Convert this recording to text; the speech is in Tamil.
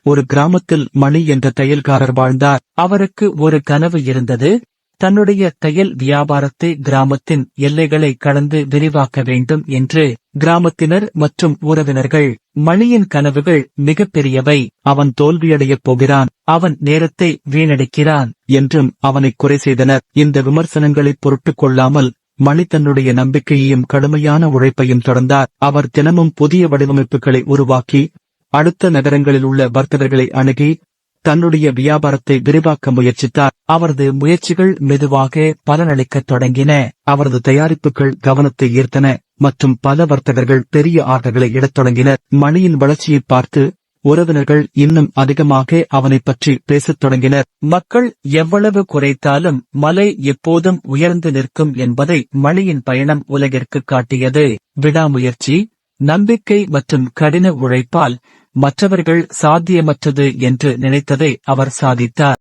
ஒரு கிராமத்தில் மணி என்ற தையல்காரர் வாழ்ந்தார். அவருக்கு ஒரு கனவு இருந்தது. தன்னுடைய தையல் வியாபாரத்தை கிராமத்தின் எல்லைகளை கடந்து விரிவாக்க வேண்டும் என்று. கிராமத்தினர் மற்றும் உறவினர்கள், மணியின் கனவுகள் மிகப்பெரியவை, அவன் தோல்வியடையப் போகிறான், அவன் நேரத்தை வீணடிக்கிறான் என்றும் அவனை குறை செய்தனர். இந்த விமர்சனங்களை பொருட்டுக் கொள்ளாமல் மணி தன்னுடைய நம்பிக்கையையும் கடுமையான உழைப்பையும் தொடர்ந்தார். அவர் தினமும் புதிய வடிவமைப்புகளை உருவாக்கி அடுத்த நகரங்களில் உள்ள வர்த்தகர்களை அணுகி தன்னுடைய வியாபாரத்தை விரிவாக்க முயற்சித்தார். அவரது முயற்சிகள் மெதுவாக பலனளிக்கத் தொடங்கின. அவரது தயாரிப்புகள் கவனத்தை ஈர்த்தன மற்றும் பல வர்த்தகர்கள் பெரிய ஆர்டர்களை இடத் தொடங்கினர். மணியின் வளர்ச்சியை பார்த்து உறவினர்கள் இன்னும் அதிகமாக அவனை பற்றி பேசத் தொடங்கினர். மக்கள் எவ்வளவு குறைத்தாலும் மலை எப்போதும் உயர்ந்து நிற்கும் என்பதை மணியின் பயணம் உலகிற்கு காட்டியது. விடாமுயற்சி, நம்பிக்கை மற்றும் கடின உழைப்பால் மற்றவர்கள் சாத்தியமற்றது என்று நினைத்ததை அவர் சாதித்தார்.